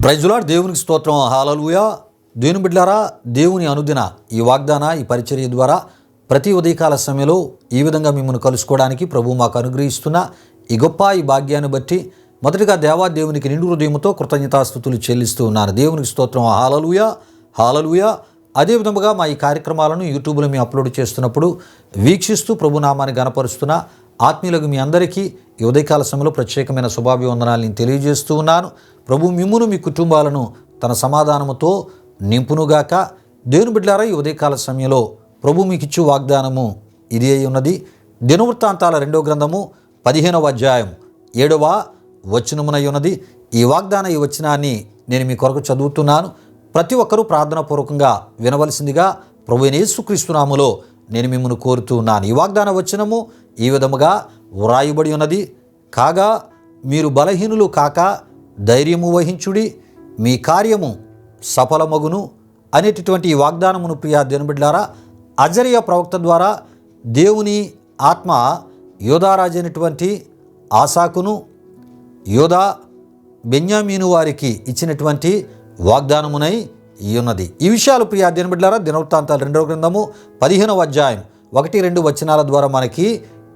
Praise the lord. దేవునికి స్తోత్రం. హల్లెలూయా. దేవుని బిడ్డలారా, దేవుని అనుదిన ఈ వాగ్దాన ఈ పరిచర్య ద్వారా ప్రతి ఉదయకాల సమయంలో ఈ విధంగా మిమ్మల్ని కలుసుకోవడానికి ప్రభువు మాకు అనుగ్రహిస్తున్న ఈ గొప్ప ఈ భాగ్యాన్ని బట్టి మొదటిగా దేవునికి నిండు హృదయంతో కృతజ్ఞతాస్తుతులు చెల్లిస్తూ ఉన్నాను. దేవునికి స్తోత్రం. హల్లెలూయా, హల్లెలూయా. అదేవిధంగా మా ఈ కార్యక్రమాలను యూట్యూబ్లో మేము అప్లోడ్ చేస్తున్నప్పుడు వీక్షిస్తూ ప్రభునామాన్ని గణపరుస్తున్న ఆత్మీయులకు మీ అందరికీ ఈ ఉదయకాల సమయంలో ప్రత్యేకమైన శుభాభివందనాలను తెలియజేస్తూ ఉన్నాను. ప్రభు మిమ్మును మీ కుటుంబాలను తన సమాధానముతో నింపునుగాక. దేవుని బిడ్డలారా, ఈ ఉదయకాల సమయంలో ప్రభు మీకు ఇచ్చు వాగ్దానము ఇది అయి ఉన్నది. దినవృత్తాంతాల 2వ గ్రంథము 15వ అధ్యాయం 7వ వచనమునై ఉన్నది. ఈ వాగ్దాన ఈ వచనాన్ని నేను మీ కొరకు చదువుతున్నాను. ప్రతి ఒక్కరూ ప్రార్థనాపూర్వకంగా వినవలసిందిగా ప్రభువైన యేసుక్రీస్తు నామములో నేను మిమ్మల్ని కోరుతూ ఉన్నాను. ఈ వాగ్దాన వచనము ఈ విధముగా వ్రాయబడి ఉన్నది. కాగా మీరు బలహీనులు కాక ధైర్యము వహించుడి, మీ కార్యము సఫలమగును అనేటటువంటి ఈ వాగ్దానమును ప్రియా దేవుని బిడ్డలారా, అజరియా ప్రవక్త ద్వారా దేవుని ఆత్మ యోధారాజు అయినటువంటి ఆసాకును యోధా బెన్యామీను వారికి ఇచ్చినటువంటి వాగ్దానమునై ఉన్నది. ఈ విషయాలు ప్రియా దేవుని బిడ్డలారా, దినవృత్తాంతాల 2వ గ్రంథము 15వ అధ్యాయం 1-2 వచనాల ద్వారా మనకి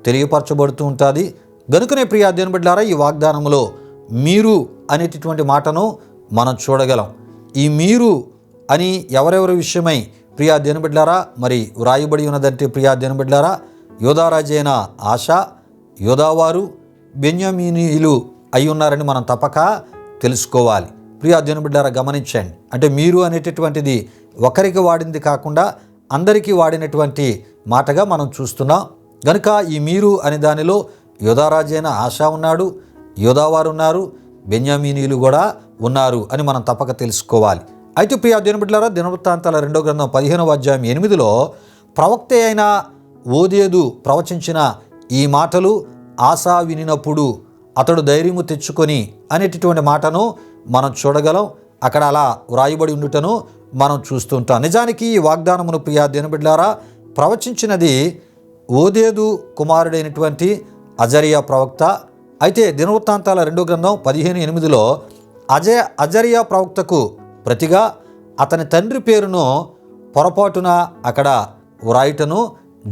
తెలియపరచబడుతూ ఉంటుంది. గనుకనే ప్రియా దేవుని బిడ్డలారా, ఈ వాగ్దానములో మీరు అనేటటువంటి మాటను మనం చూడగలం. ఈ మీరు అని ఎవరెవరి విషయమై ప్రియా దేవుని బిడ్డలారా మరి వ్రాయబడి ఉన్నదంటే ప్రియా దేవుని బిడ్డలారా, యోధారాజైన ఆశా, యోధావారు బెన్యామీనీయులు అయి ఉన్నారని మనం తప్పక తెలుసుకోవాలి. ప్రియా దేవుని బిడ్డలారా, గమనించండి. అంటే మీరు అనేటటువంటిది ఒకరికి వాడింది కాకుండా అందరికీ వాడినటువంటి మాటగా మనం చూస్తున్నాం. కనుక ఈ మీరు అనే దానిలో యోధారాజైన ఆశా ఉన్నాడు, యోధావారు ఉన్నారు, బెన్యామీనీయులు కూడా ఉన్నారు అని మనం తప్పక తెలుసుకోవాలి. అయితే ప్రియా దేవుని బిడ్డలారా, దినవృత్తాంతాల 2వ గ్రంథం 15వ అధ్యాయం 8లో ప్రవక్త అయిన ఓదేదు ప్రవచించిన ఈ మాటలు ఆశా వినినప్పుడు అతడు ధైర్యము తెచ్చుకొని అనేటటువంటి మాటను మనం చూడగలం. అక్కడ అలా వ్రాయబడి ఉండుటను మనం చూస్తుంటాం. నిజానికి ఈ వాగ్దానమును ప్రియా దేవుని బిడ్డలారా ప్రవచించినది ఓదేదు కుమారుడైనటువంటి అజరియా ప్రవక్త. అయితే దినవృత్తాంతాల 2వ గ్రంథం 15:8లో అజరియా ప్రవక్తకు ప్రతిగా అతని తండ్రి పేరును పొరపాటున అక్కడ వ్రాయటను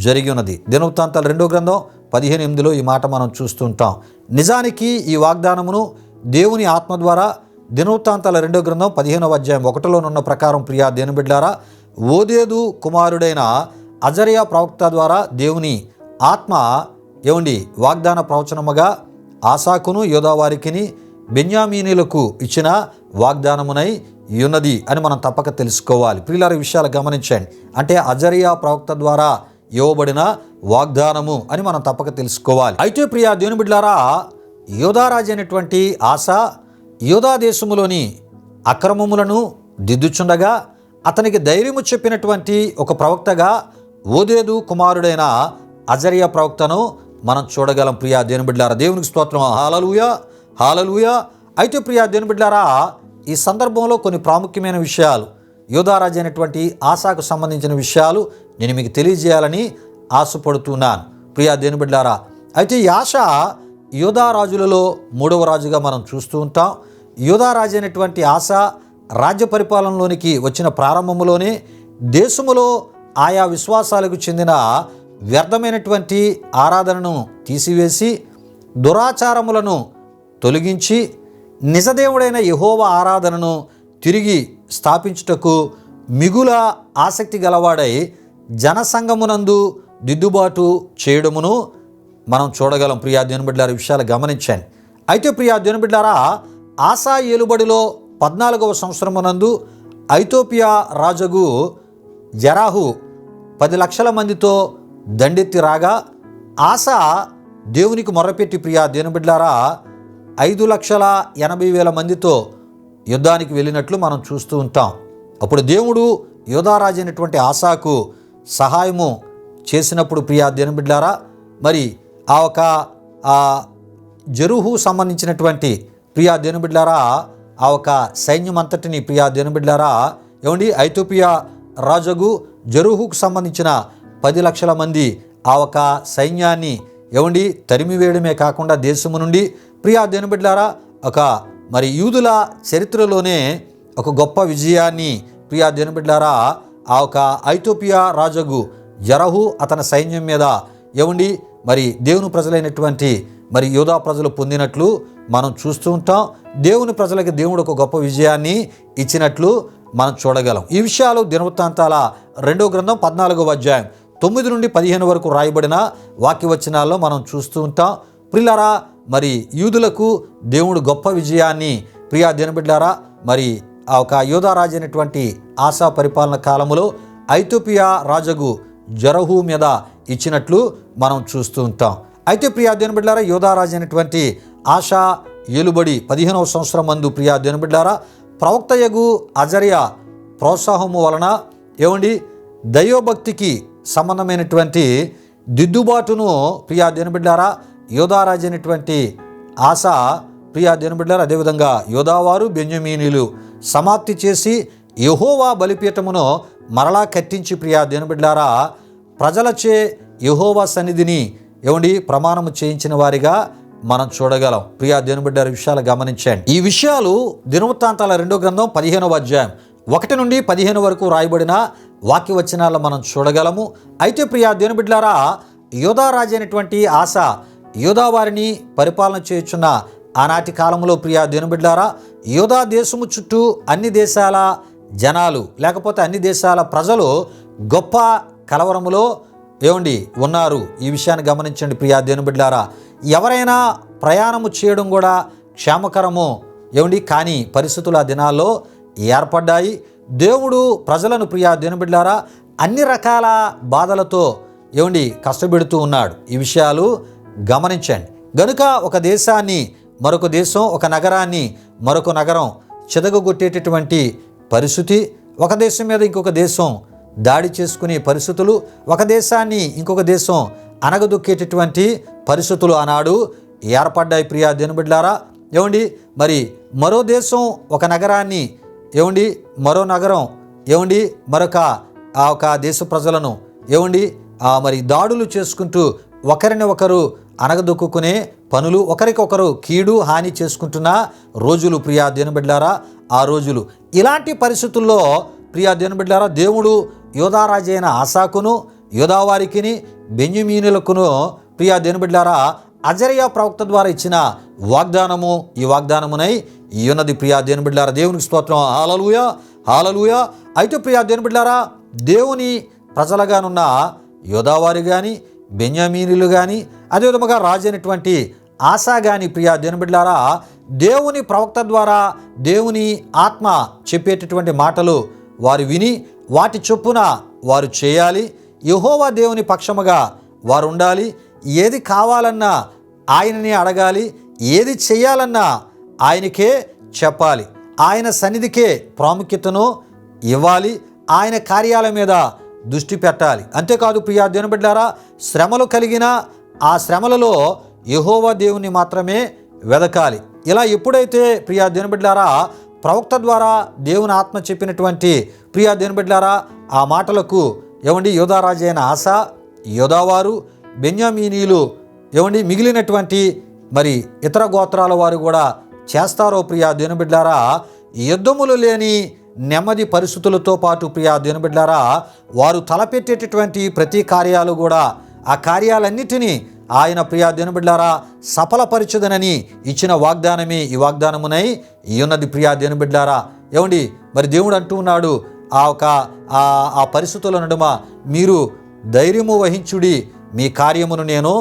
జరిగి ఉన్నది. దినవృత్తాంతాల 2వ గ్రంథం 15:8లో ఈ మాట మనం చూస్తుంటాం. నిజానికి ఈ వాగ్దానమును దేవుని ఆత్మ ద్వారా దినవృత్తాంతాల 2వ గ్రంథం 15వ అధ్యాయం 1లోనున్న ప్రకారం ప్రియా దేవుని బిడ్డలారా, ఓదేదు కుమారుడైన అజరియా ప్రవక్త ద్వారా దేవుని ఆత్మ వాగ్దాన ప్రవచనముగా ఆసాకును యోధావారికిని బెన్యామీనీలకు ఇచ్చిన వాగ్దానమునై ఉన్నది అని మనం తప్పక తెలుసుకోవాలి. ప్రియులారా, విషయాలు గమనించండి. అంటే అజరియా ప్రవక్త ద్వారా ఇవ్వబడిన వాగ్దానము అని మనం తప్పక తెలుసుకోవాలి. అయితే ప్రియా దేవుని బిడ్డలారా, యోధారాజు అయినటువంటి ఆశా యోధా దేశములోని అక్రమములను దిద్దుచుండగా అతనికి ధైర్యము చెప్పినటువంటి ఒక ప్రవక్తగా ఓదేదు కుమారుడైన అజరియా ప్రవక్తను మనం చూడగలం. ప్రియా దేవుని బిడ్డలారా, దేవునికి స్తోత్రం. హల్లెలూయా, హల్లెలూయా. అయితే ప్రియా దేవుని బిడ్డలారా, ఈ సందర్భంలో కొన్ని ప్రాముఖ్యమైన విషయాలు యోధారాజు అయినటువంటి ఆశాకు సంబంధించిన విషయాలు నేను మీకు తెలియజేయాలని ఆశపడుతున్నాను. ప్రియా దేవుని బిడ్డలారా, అయితే ఈ ఆశ యోధారాజులలో 3వ రాజుగా మనం చూస్తూ ఉంటాం. యోధారాజు అయినటువంటి ఆశ రాజ్య పరిపాలనలోనికి వచ్చిన ప్రారంభంలోనే దేశములో ఆయా విశ్వాసాలకు చెందిన వ్యర్థమైనటువంటి ఆరాధనను తీసివేసి దురాచారములను తొలగించి నిజదేవుడైన యెహోవా ఆరాధనను తిరిగి స్థాపించుటకు మిగుల ఆసక్తి గలవాడై జనసంఘమునందు దిద్దుబాటు చేయడమును మనం చూడగలం. ప్రియా దేవుని బిడ్డలారా, విషయాలు గమనించండి. అయితే ప్రియా దేవుని బిడ్డలారా, ఆసా ఏలుబడిలో 14వ సంవత్సరమునందు ఐథోపియా రాజగు జరాహు 10 లక్షల మందితో దండెత్తి రాగా ఆశా దేవునికి మొర్రపెట్టి ప్రియా దేవుని బిడ్డలారా 5,80,000 మందితో యుద్ధానికి వెళ్ళినట్లు మనం చూస్తూ ఉంటాం. అప్పుడు దేవుడు యోధారాజు అయినటువంటి ఆశాకు సహాయము చేసినప్పుడు ప్రియా దేవుని బిడ్డలారా, మరి ఆ జెరుహు సంబంధించినటువంటి ప్రియా దేవుని బిడ్డలారా ఆ సైన్యం అంతటిని ప్రియా దేవుని బిడ్డలారా ఐథోపియా రాజుగు జెరుహుకు సంబంధించిన 10 లక్షల మంది సైన్యాన్ని తరిమివేయడమే కాకుండా దేశము నుండి ప్రియా దేవుని బిడ్డలారా ఒక మరి యూదుల చరిత్రలోనే ఒక గొప్ప విజయాన్ని ప్రియా దేవుని బిడ్డలారా ఆ ఒక ఐథోపియా రాజగు జరహు అతని సైన్యం మీద ఏమండి మరి దేవుని ప్రజలైనటువంటి మరి యూదా ప్రజలు పొందినట్లు మనం చూస్తూ ఉంటాం. దేవుని ప్రజలకి దేవుడు ఒక గొప్ప విజయాన్ని ఇచ్చినట్లు మనం చూడగలం. ఈ విషయాలు దినవృత్తాంతాల 2వ గ్రంథం 14వ అధ్యాయం 9 నుండి 15 వరకు రాయబడిన వాక్యవచనాల్లో మనం చూస్తూ ఉంటాం. ప్రియులారా మరి యూదులకు దేవుడు గొప్ప విజయాన్ని ప్రియా దేవుని బిడ్డలారా మరి ఆ ఒక యూదా రాజు అయినటువంటి ఆసా పరిపాలన కాలంలో ఐథోపియా రాజగు జరహు మీద ఇచ్చినట్లు మనం చూస్తూ ఉంటాం. అయితే ప్రియా దేవుని బిడ్డలారా యూదా రాజు అయినటువంటి ఆశా ఏలుబడి 15వ సంవత్సరం మందు ప్రియా దేవుని బిడ్డలారా ప్రవక్తయగు అజర్యా ప్రోత్సాహము వలన ఏమండి దైవభక్తికి సంబంధమైనటువంటి దిద్దుబాటును ప్రియా దేవుని బిడ్డలారా యూదా రాజు అయినటువంటి ఆసా ప్రియా దేవుని బిడ్డలారా అదేవిధంగా యూదావారు బెన్యమీనీలు సమాప్తి చేసి యెహోవా బలిపీఠమును మరలా కట్టించి ప్రియా దేవుని బిడ్డలారా ప్రజలచే యెహోవా సన్నిధిని ఏమండి ప్రమాణము చేయించిన వారిగా మనం చూడగలం. ప్రియా దేవుని బిడ్డలారా విషయాలు గమనించండి. ఈ విషయాలు దినవృత్తాంతాల 2వ గ్రంథం 15వ అధ్యాయం 1 నుండి 15 వరకు రాయబడిన వాక్యవచనాల్లో మనం చూడగలము. అయితే ప్రియా దేవుని బిడ్డలారా యూదా రాజు అయినటువంటి ఆసా యూదా వారిని పరిపాలన చేయుచున్న ఆనాటి కాలంలో ప్రియా దేవుని బిడ్డలారా యూదా దేశము చుట్టూ అన్ని దేశాల జనాలు లేకపోతే అన్ని దేశాల ప్రజలు గొప్ప కలవరములో ఏమండి ఉన్నారు. ఈ విషయాన్ని గమనించండి ప్రియా దేవుని బిడ్డలారా. ఎవరైనా ప్రయాణము చేయడం కూడా క్షేమకరము ఏమండి కానీ పరిస్థితులు ఆ దినాల్లో ఏర్పడ్డాయి. దేవుడు ప్రజలను ప్రియా దేవుని బిడ్డలారా అన్ని రకాల బాధలతో ఏమండి కష్టపెడుతూ ఉన్నాడు. ఈ విషయాలు గమనించండి. గనుక ఒక దేశాన్ని మరొక దేశం, ఒక నగరాన్ని మరొక నగరం చెదగొట్టేటటువంటి పరిస్థితి, ఒక దేశం మీద ఇంకొక దేశం దాడి చేసుకునే పరిస్థితులు, ఒక దేశాన్ని ఇంకొక దేశం అనగదొక్కేటటువంటి పరిస్థితులు ఆనాడు ఏర్పడ్డాయి ప్రియా దేవుని బిడ్డలారా. ఏమండి మరి మరో దేశం ఒక నగరాన్ని ఏమండి మరో నగరం ఏమండి మరొక ఆ ఒక దేశ ప్రజలను ఏమండి మరి దాడులు చేసుకుంటూ ఒకరిని ఒకరు అనగదొక్కునే పనులు, ఒకరికొకరు కీడు హాని చేసుకుంటున్న రోజులు ప్రియా దేవుని బిడ్డలారా ఆ రోజులు. ఇలాంటి పరిస్థితుల్లో ప్రియా దేవుని బిడ్డలారా దేవుడు యూదా రాజు అయిన ఆసాకును యూదావారికిని బెన్యమీనులకును ప్రియా దేవుని బిడ్డలారా అజర్యా ప్రవక్త ద్వారా ఇచ్చిన వాగ్దానము ఈ వాగ్దానమునై ఉన్నది ప్రియా దేవుని బిడ్డలారా. దేవునికి స్తోత్రం. హల్లెలూయా హల్లెలూయా. అయితే ప్రియా దేవుని బిడ్డలారా దేవుని ప్రజలుగానున్న యూదావారి కానీ బెన్యామీనులు కానీ అదేవిధముగా రాజు అయినటువంటి ఆసా కానీ ప్రియా దేవుని బిడ్డలారా దేవుని ప్రవక్త ద్వారా దేవుని ఆత్మ చెప్పేటటువంటి మాటలు వారు విని వాటి చొప్పున వారు చేయాలి. యెహోవా దేవుని పక్షముగా వారు ఉండాలి. ఏది కావాలన్నా ఆయననే అడగాలి, ఏది చేయాలన్నా ఆయనకే చెప్పాలి, ఆయన సన్నిధికే ప్రాముఖ్యతను ఇవ్వాలి, ఆయన కార్యాల మీద దృష్టి పెట్టాలి. అంతేకాదు ప్రియా దేవుని బిడ్డలారా శ్రమలు కలిగిన ఆ శ్రమలలో యెహోవా దేవుని మాత్రమే వెదకాలి. ఇలా ఎప్పుడైతే ప్రియా దేవుని బిడ్డలారా ప్రవక్త ద్వారా దేవుని ఆత్మ చెప్పినటువంటి ప్రియా దేవుని బిడ్డలారా ఆ మాటలకు ఏమండి యూదా రాజు అయిన ఆసా యూదావారు బెన్యామీనీలు ఏమండి మిగిలినటువంటి మరి ఇతర గోత్రాల వారు కూడా చేస్తారో ప్రియా దేవుని బిడ్డలారా యుద్ధములు లేని నెమ్మది పరిస్థితులతో పాటు ప్రియా దేవుని బిడ్డలారా వారు తలపెట్టేటటువంటి ప్రతి కార్యాలు కూడా ఆ కార్యాలన్నిటినీ ఆయన ప్రియా దేవుని బిడ్డలారా సఫలపరచుదనని ఇచ్చిన వాగ్దానమే ఈ వాగ్దానమునై ఉన్నది ప్రియా దేవుని బిడ్డలారా. ఏమండి మరి దేవుడు అంటూ ఉన్నాడు ఆ పరిస్థితుల నడుమ మీరు ధైర్యము వహించుడి, మీ కార్యమును నేను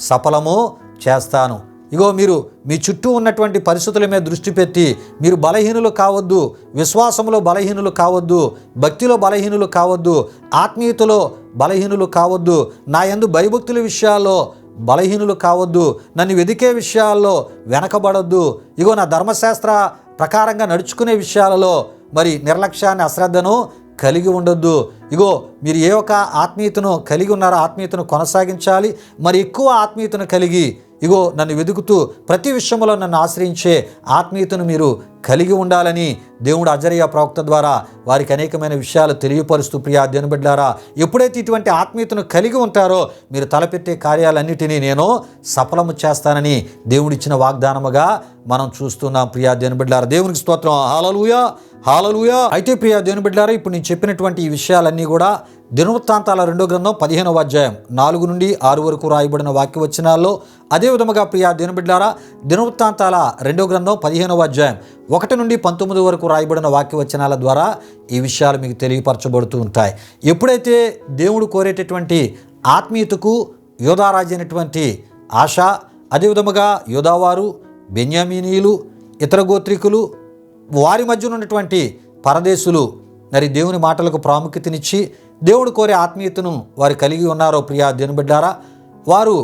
సఫలము చేస్తాను. ఇగో మీరు మీ చుట్టూ ఉన్నటువంటి పరిస్థితుల మీద దృష్టి పెట్టి మీరు బలహీనులు కావద్దు, విశ్వాసంలో బలహీనులు కావద్దు, భక్తిలో బలహీనులు కావద్దు, ఆత్మీయతలో బలహీనులు కావద్దు, నా యందు భయభక్తుల విషయాల్లో బలహీనులు కావద్దు, నన్ను వెదికే విషయాల్లో వెనకబడొద్దు, ఇగో నా ధర్మశాస్త్ర ప్రకారంగా నడుచుకునే విషయాలలో మరి నిర్లక్ష్యాన్ని అశ్రద్ధను కలిగి ఉండొద్దు. ఇగో మీరు ఏ ఒక ఆత్మీయతను కలిగి ఉన్నారో ఆత్మీయతను కొనసాగించాలి. మరి ఎక్కువ ఆత్మీయతను కలిగి ఇగో నన్ను వెతుకుతూ ప్రతి విషయంలో నన్ను ఆశ్రయించే ఆత్మీయతను మీరు కలిగి ఉండాలని దేవుడు అజరియా ప్రవక్త ద్వారా వారికి అనేకమైన విషయాలు తెలియపరుస్తూ ప్రియా దేవుని బిడ్డలారా, ఎప్పుడైతే ఇటువంటి ఆత్మీయతను కలిగి ఉంటారో మీరు తలపెట్టే కార్యాలన్నిటినీ నేను సఫలము చేస్తానని దేవుడిచ్చిన వాగ్దానముగా మనం చూస్తున్నాం. ప్రియా దేవుని బిడ్డలారా, దేవునికి స్తోత్రం. హల్లెలూయా, హల్లెలూయా. అయితే ప్రియా దేవుని బిడ్డలారా, ఇప్పుడు నేను చెప్పినటువంటి ఈ విషయాలన్నీ కూడా దినవృత్తాంతాల 2వ గ్రంథం 15వ అధ్యాయం 4 నుండి 6 వరకు రాయబడిన వాక్యవచనాల్లో, అదేవిధముగా ప్రియా దేవుని బిడ్డలారా దినవృత్తాంతాల 2వ గ్రంథం 15వ అధ్యాయం 1 నుండి 19 వరకు రాయబడిన వాక్యవచనాల ద్వారా ఈ విషయాలు మీకు తెలియపరచబడుతూ ఉంటాయి. ఎప్పుడైతే దేవుడు కోరేటటువంటి ఆత్మీయతకు యోధారాజు అయినటువంటి ఆశ, అదేవిధముగా యోధావారు, బెన్యామీనీయులు, ఇతర గోత్రికులు, వారి మధ్య ఉన్నటువంటి పరదేశులు మరి దేవుని మాటలకు ప్రాముఖ్యతనిచ్చి దేవుడు కోరే ఆత్మీయతను వారు కలిగి ఉన్నారో ప్రియా దేవుని బిడ్డారా, వారు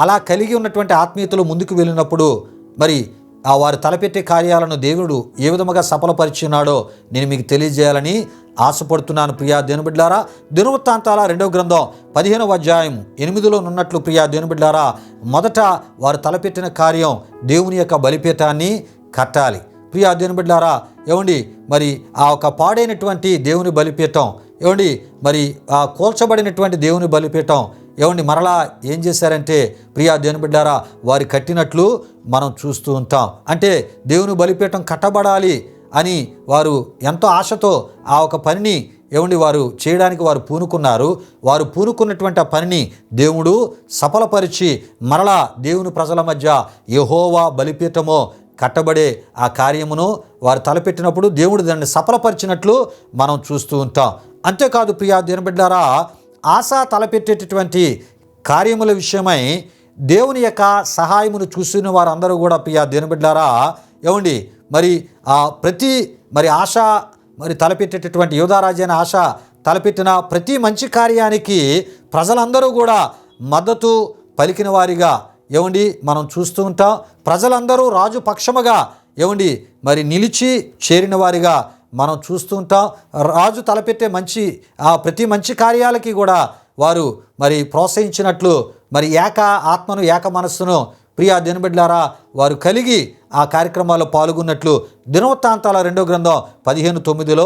అలా కలిగి ఉన్నటువంటి ఆత్మీయతలో ముందుకు వెళ్ళినప్పుడు మరి వారు తలపెట్టే కార్యాలను దేవుడు ఏ విధముగా సఫలపరిచున్నాడో నేను మీకు తెలియజేయాలని ఆశపడుతున్నాను. ప్రియా దేవుని బిడ్డలారా, దినవృత్తాంతాల 2వ గ్రంథం 15వ అధ్యాయం 8లో నున్నట్లు ప్రియా దేవుని బిడ్డలారా, మొదట వారు తలపెట్టిన కార్యం దేవుని యొక్క బలిపీఠాన్ని కట్టాలి. ప్రియా దేవుని బిడ్డలారా, ఏమండి మరి ఆ ఒక పాడైనటువంటి దేవుని బలిపీఠం, ఏమండి మరి ఆ కూల్చబడినటువంటి దేవుని బలిపీఠం ఏమండి మరలా ఏం చేశారంటే ప్రియా దేవుని బిడ్డారా, వారు కట్టినట్లు మనం చూస్తూ ఉంటాం. అంటే దేవుని బలిపీఠం కట్టబడాలి అని వారు ఎంతో ఆశతో ఆ ఒక పనిని ఏమండి వారు చేయడానికి వారు పూనుకున్నారు. వారు పూనుకున్నటువంటి ఆ పనిని దేవుడు సఫలపరిచి మరలా దేవుని ప్రజల మధ్య యెహోవా బలిపీఠమో కట్టబడే ఆ కార్యమును వారు తలపెట్టినప్పుడు దేవుడు దాన్ని సఫలపరిచినట్లు మనం చూస్తూ ఉంటాం. అంతేకాదు ప్రియా దేవుని బిడ్డలారా, ఆశ తలపెట్టేటటువంటి కార్యముల విషయమై దేవుని యొక్క సహాయమును చూసిన వారందరూ కూడా ప్రియా దేవుని బిడ్డలారా, ఏమండి మరి ప్రతి మరి ఆశ మరి తలపెట్టేటటువంటి యోధారాజైన ఆశ తలపెట్టిన ప్రతి మంచి కార్యానికి ప్రజలందరూ కూడా మద్దతు పలికిన వారిగా ఏమండి మనం చూస్తూ ఉంటాం. ప్రజలందరూ రాజు పక్షముగా ఏమండి మరి నిలిచి చేరిన వారిగా మనం చూస్తూ ఉంటాం. రాజు తలపెట్టే ప్రతి మంచి కార్యాలకి కూడా వారు మరి ప్రోత్సహించినట్లు మరి ఏక ఆత్మను ఏక మనస్సును ప్రియా దేవుని బిడ్డలారా వారు కలిగి ఆ కార్యక్రమాల్లో పాల్గొన్నట్లు దినవృత్తాంతాల 2వ గ్రంథం 15:9లో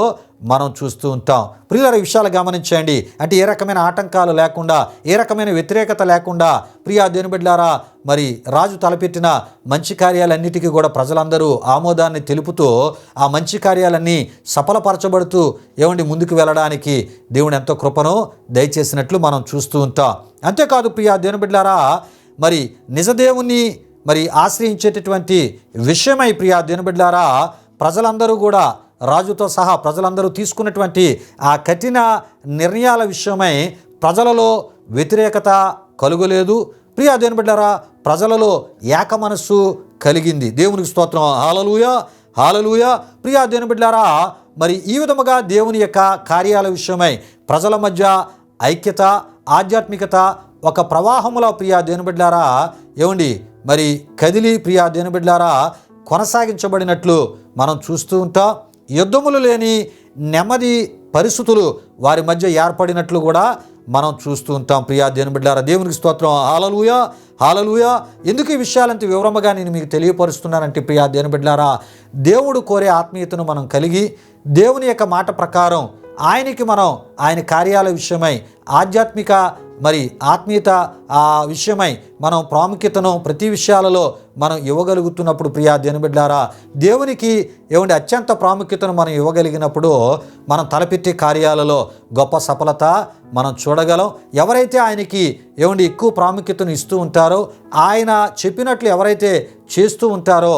మనం చూస్తూ ఉంటాం. ప్రియులారా, విషయాలు గమనించండి. అంటే ఏ రకమైన ఆటంకాలు లేకుండా, ఏ రకమైన వ్యతిరేకత లేకుండా ప్రియా దేవుని బిడ్డలారా మరి రాజు తలపెట్టిన మంచి కార్యాలన్నిటికీ కూడా ప్రజలందరూ ఆమోదాన్ని తెలుపుతూ ఆ మంచి కార్యాలన్నీ సఫలపరచబడుతూ ఏమండి ముందుకు వెళ్ళడానికి దేవుడు ఎంతో కృపను దయచేసినట్లు మనం చూస్తూ ఉంటాం. అంతేకాదు ప్రియా దేవుని బిడ్డలారా, మరి నిజదేవుని మరి ఆశ్రయించేటటువంటి విషయమై ప్రియా దేవుని బిడ్డలారా ప్రజలందరూ కూడా రాజుతో సహా ప్రజలందరూ తీసుకున్నటువంటి ఆ కఠిన నిర్ణయాల విషయమై ప్రజలలో వ్యతిరేకత కలుగలేదు. ప్రియా దేవుని బిడ్డలారా, ప్రజలలో ఏక మనస్సు కలిగింది. దేవునికి స్తోత్రం. హల్లెలూయా, హల్లెలూయా. ప్రియా దేవుని బిడ్డలారా, మరి ఈ విధముగా దేవుని యొక్క కార్యాల విషయమై ప్రజల మధ్య ఐక్యత, ఆధ్యాత్మికత ఒక ప్రవాహములో ప్రియా దేవుని బిడ్డలారా ఏమండి మరి కదిలి ప్రియా దేవుని బిడ్డలారా కొనసాగించబడినట్లు మనం చూస్తూ ఉంటాం. యుద్ధములు లేని నెమ్మది పరిస్థితులు వారి మధ్య ఏర్పడినట్లు కూడా మనం చూస్తూ ఉంటాం. ప్రియా దేవుని బిడ్డలారా, దేవునికి స్తోత్రం. హల్లెలూయా, హల్లెలూయా. ఎందుకు ఈ విషయాలంత వివరముగా నేను మీకు తెలియపరుస్తున్నానంటే ప్రియా దేవుని బిడ్డలారా, దేవుడు కోరే ఆత్మీయతను మనం కలిగి దేవుని యొక్క మాట ప్రకారం ఆయనకి మనం ఆయన కార్యాల విషయమై ఆధ్యాత్మిక మరి ఆత్మీయత ఆ విషయమై మనం ప్రాముఖ్యతను ప్రతి విషయాలలో మనం ఇవ్వగలుగుతున్నప్పుడు ప్రియా దేవుని బిడ్డలారా దేవునికి ఏమండి అత్యంత ప్రాముఖ్యతను మనం ఇవ్వగలిగినప్పుడు మనం తలపెట్టే కార్యాలలో గొప్ప సఫలత మనం చూడగలం. ఎవరైతే ఆయనకి ఏమండి ఎక్కువ ప్రాముఖ్యతను ఇస్తూ ఉంటారో, ఆయన చెప్పినట్లు ఎవరైతే చేస్తూ ఉంటారో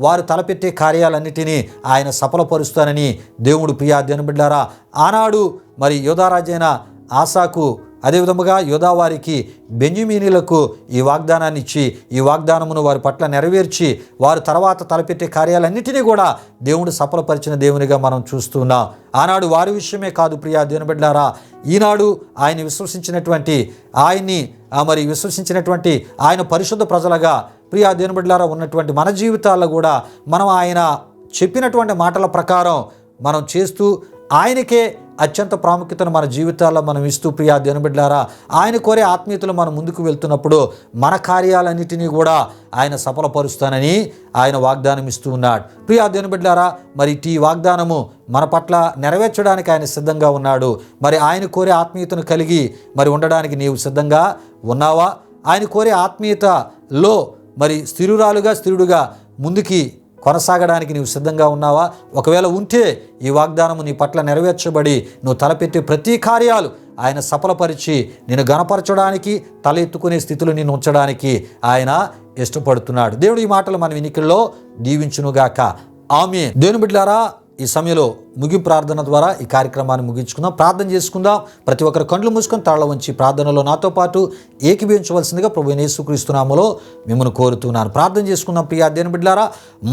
వారు తలపెట్టే కార్యాలన్నిటినీ ఆయన సఫలపరుస్తానని దేవుడు ప్రియా దేవుని బిడ్డలారా ఆనాడు మరి యోధారాజైన ఆసాకు అదేవిధముగా యోధావారికి బెన్యామీనీయులకు ఈ వాగ్దానాన్ని ఇచ్చి ఈ వాగ్దానమును వారి పట్ల నెరవేర్చి వారు తర్వాత తలపెట్టే కార్యాలన్నిటినీ కూడా దేవుడు సఫలపరిచిన దేవునిగా మనం చూస్తున్నాం. ఆనాడు వారి విషయమే కాదు ప్రియా దేవుని బిడ్డలారా, ఈనాడు ఆయన విశ్వసించినటువంటి ఆయన పరిశుద్ధ ప్రజలుగా ప్రియా దేవుని బిడ్డలారా ఉన్నటువంటి మన జీవితాల్లో కూడా మనం ఆయన చెప్పినటువంటి మాటల ప్రకారం మనం చేస్తూ ఆయనకే అత్యంత ప్రాముఖ్యతను మన జీవితాల్లో మనం ఇస్తూ ప్రియా దేవుని బిడ్డలారా, ఆయన కోరే ఆత్మీయతలు మనం ముందుకు వెళ్తున్నప్పుడు మన కార్యాలన్నిటినీ కూడా ఆయన సఫలపరుస్తానని ఆయన వాగ్దానం ఇస్తూ ఉన్నాడు. ప్రియా దేవుని బిడ్డలారా, మరి ఈ వాగ్దానము మన పట్ల నెరవేర్చడానికి ఆయన సిద్ధంగా ఉన్నాడు. మరి ఆయన కోరే ఆత్మీయతను కలిగి మరి ఉండడానికి నీవు సిద్ధంగా ఉన్నావా? ఆయన కోరే ఆత్మీయతలో మరి స్థిరుడుగా ముందుకి కొనసాగడానికి నీవు సిద్ధంగా ఉన్నావా? ఒకవేళ ఉంటే ఈ వాగ్దానము నీ పట్ల నెరవేర్చబడి నువ్వు తలపెట్టే ప్రతి కార్యాలు ఆయన సఫలపరిచి నిన్ను గణపరచడానికి, తల ఎత్తుకునే స్థితిలో నిన్ను ఉంచడానికి ఆయన ఇష్టపడుతున్నాడు. దేవుడు ఈ మాటలు మన వినికిడిలో దీవించునుగాక. ఆమేన్. దేవుని బిడ్డలారా, ఈ సమయంలో ముగింపు ప్రార్థన ద్వారా ఈ కార్యక్రమాన్ని ముగించుకుందాం. ప్రార్థన చేసుకుందాం. ప్రతి ఒక్కరు కండ్లు మూసుకొని తాళ్ళ ఉంచి ప్రార్థనలో నాతో పాటు ఏకీభవించవలసిందిగా ప్రభు యేసుక్రీస్తు నామములో మిమ్మల్ని కోరుతున్నాను. ప్రార్థన చేసుకుందాం. ప్రియా దేవుని బిడ్డలారా,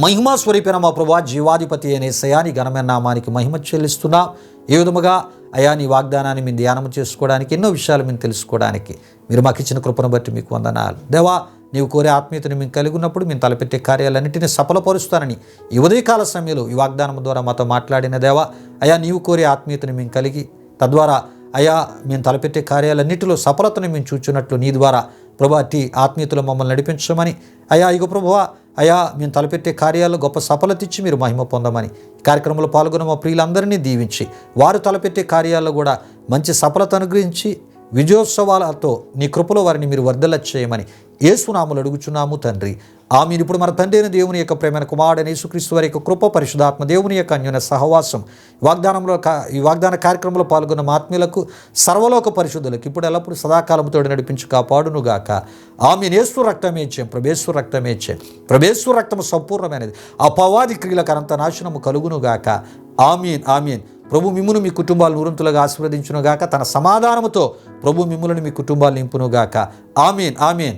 మహిమా స్వరూపైన మా ప్రభువా, జీవాధిపతి అనే యేసయ్యా, నీ ఘనమైన నామానికి మహిమ చెల్లిస్తున్నాం. ఏ విధముగా అయా నీ వాగ్దానాన్ని మేము ధ్యానం చేసుకోవడానికి, ఎన్నో విషయాలు మేము తెలుసుకోవడానికి మీరు మాకు ఇచ్చిన కృపను బట్టి మీకు వందనాలు. దేవా, నీవు కోరే ఆత్మీయతను మేము కలిగి ఉన్నప్పుడు మేము తలపెట్టే కార్యాలన్నింటినీ సఫలపరుస్తానని ఈ ఉదయకాల సమయంలో ఈ వాగ్దానం ద్వారా మాతో మాట్లాడిన దేవా, అయా నీవు కోరే ఆత్మీయతను మేము కలిగి తద్వారా అయా మేము తలపెట్టే కార్యాలన్నింటిలో సఫలతను మేము చూచున్నట్లు నీ ద్వారా ప్రభా అట్టి ఆత్మీయతలో మమ్మల్ని నడిపించమని, అయా ఇగో ప్రభువా, అయా మేము తలపెట్టే కార్యాల్లో గొప్ప సఫలత ఇచ్చి మీరు మహిమ పొందమని, కార్యక్రమంలో పాల్గొన్న మా ప్రియులందరినీ దీవించి వారు తలపెట్టే కార్యాల్లో కూడా మంచి సఫలత అనుగ్రహించి విజయోత్సవాలతో నీ కృపలో వారిని మీరు వర్ధల చేయమని యేసునామములో అడుగుచున్నాము తండ్రి. ఆమేన్. ఇప్పుడు మన తండ్రి అయిన దేవుని యొక్క ప్రేమైన కుమారుడైన యేసుక్రీస్తు వారి యొక్క కృప, పరిశుద్ధాత్మ దేవుని యొక్క అన్యోన్య సహవాసం ఈ వాగ్దాన కార్యక్రమంలో పాల్గొన్న ఆత్మీయులకు, సర్వలోక పరిశుద్ధులకు ఇప్పుడు ఎల్లప్పుడూ సదాకాలముతో నడిపించి కాపాడునుగాక. ఆమేన్. యేసు రక్తమే జయం, ప్రభేశ్వర రక్తమే జయం, ప్రభేశ్వర రక్తము సంపూర్ణమైనది. అపవాది క్రియలకు అనంత నాశనము కలుగునుగాక. ఆమేన్. ఆమేన్. ప్రభు మిమ్మును మీ కుటుంబాలు నూరంతులుగా ఆశీర్వదించునుగాక. తన సమాధానముతో ప్రభు మిమ్ములను మీ కుటుంబాలు నింపునుగాక. ఆమేన్. ఆమేన్.